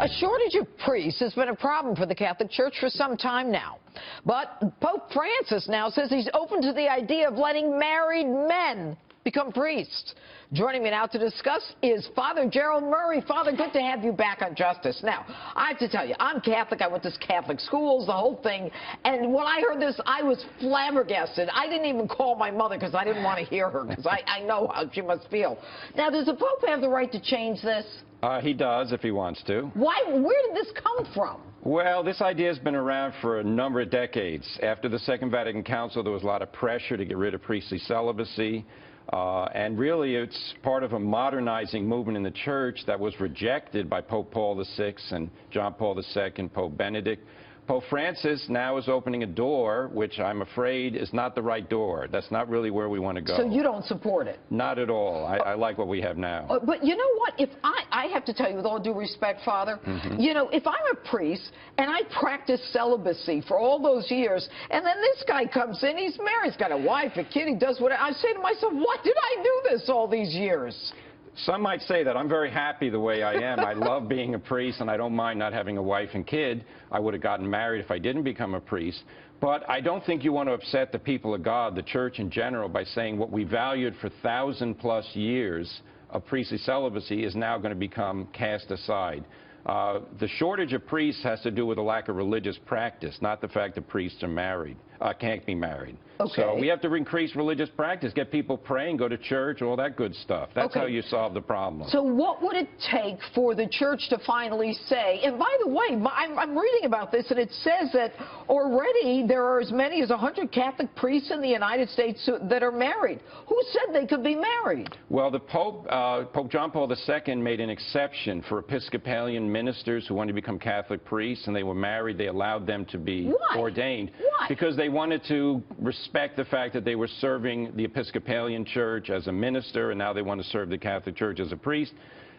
A shortage of priests has been a problem for the Catholic Church for some time now. But Pope Francis now says he's open to the idea of letting married men become priests. Joining me now to discuss is Father Gerald Murray. Father, good to have you back on Justice. Now, I have to tell you, I'm Catholic. I went to Catholic schools, the whole thing. And when I heard this, I was flabbergasted. I didn't even call my mother because I didn't want to hear her, because I know how she must feel. Now, does the Pope have the right to change this? He does if he wants to. Why? Where did this come from? Well, this idea has been around for a number of decades. After the Second Vatican Council, there was a lot of pressure to get rid of priestly celibacy. And really, it's part of a modernizing movement in the Church that was rejected by Pope Paul VI and John Paul II, Pope Benedict. Pope Francis now is opening a door, which I'm afraid is not the right door. That's not really where we want to go. So you don't support it? Not at all. I like what we have now. But you know what? If I have to tell you, with all due respect, Father, you know, if I'm a priest and I practice celibacy for all those years, and then this guy comes in, he's married, he's got a wife, a kid, he does whatever, I say to myself, why did I do this all these years? Some might say that. I'm very happy the way I am. I love being a priest, and I don't mind not having a wife and kid. I would have gotten married if I didn't become a priest. But I don't think you want to upset the people of God, the Church in general, by saying what we valued for 1,000+ years of priestly celibacy is now going to become cast aside. The shortage of priests has to do with a lack of religious practice, not the fact that priests are married, can't be married. Okay. So we have to increase religious practice, get people praying, go to church, all that good stuff. That's how you solve the problem. So what would it take for the Church to finally say, and by the way, I'm reading about this, and it says that already there are as many as 100 Catholic priests in the United States that are married. Who said they could be married? Well, the Pope, Pope John Paul II made an exception for Episcopalian ministers who wanted to become Catholic priests, and they were married. They allowed them to be ordained. Why? Because they wanted to respect the fact that they were serving the Episcopalian Church as a minister, and now they want to serve the Catholic Church as a priest.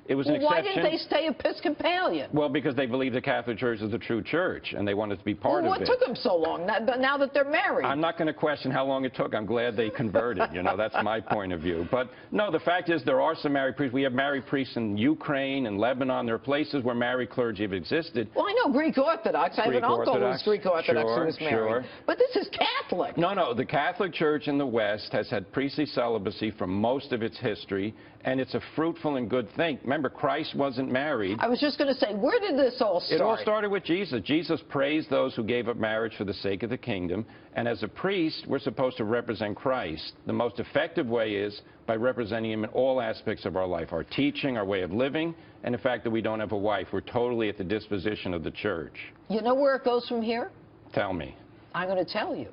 It was an exception. Why didn't they stay Episcopalian? Well, because they believe the Catholic Church is the true church, and they wanted to be part of it. What took them so long, now that they're married? I'm not going to question how long it took. I'm glad they converted. You know, that's my point of view. But, no, the fact is there are some married priests. We have married priests in Ukraine and Lebanon. There are places where married clergy have existed. Well, I know Greek Orthodox. I have an uncle who's Greek Orthodox who was married. But this is Catholic. No, the Catholic Church in the West has had priestly celibacy for most of its history, and it's a fruitful and good thing. Remember, Christ wasn't married. I was just going to say, where did this all start? It all started with Jesus. Jesus praised those who gave up marriage for the sake of the kingdom, and as a priest, we're supposed to represent Christ. The most effective way is by representing him in all aspects of our life, our teaching, our way of living, and the fact that we don't have a wife. We're totally at the disposition of the Church. You know where it goes from here? Tell me. I'm going to tell you.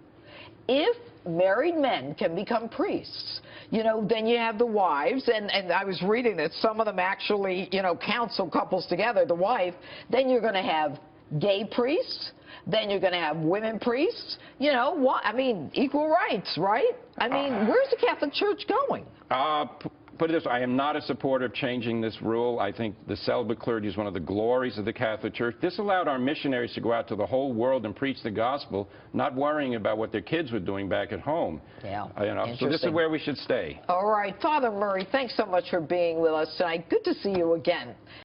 If married men can become priests, you know, then you have the wives, and I was reading that some of them actually, you know, counsel couples together, the wife, then you're going to have gay priests, then you're going to have women priests, you know, what? I mean, equal rights, right? I mean, where's the Catholic Church going? Put it this way, I am not a supporter of changing this rule. I think the celibate clergy is one of the glories of the Catholic Church. This allowed our missionaries to go out to the whole world and preach the gospel, not worrying about what their kids were doing back at home. Yeah, you know, so this is where we should stay. All right, Father Murray, thanks so much for being with us tonight. Good to see you again.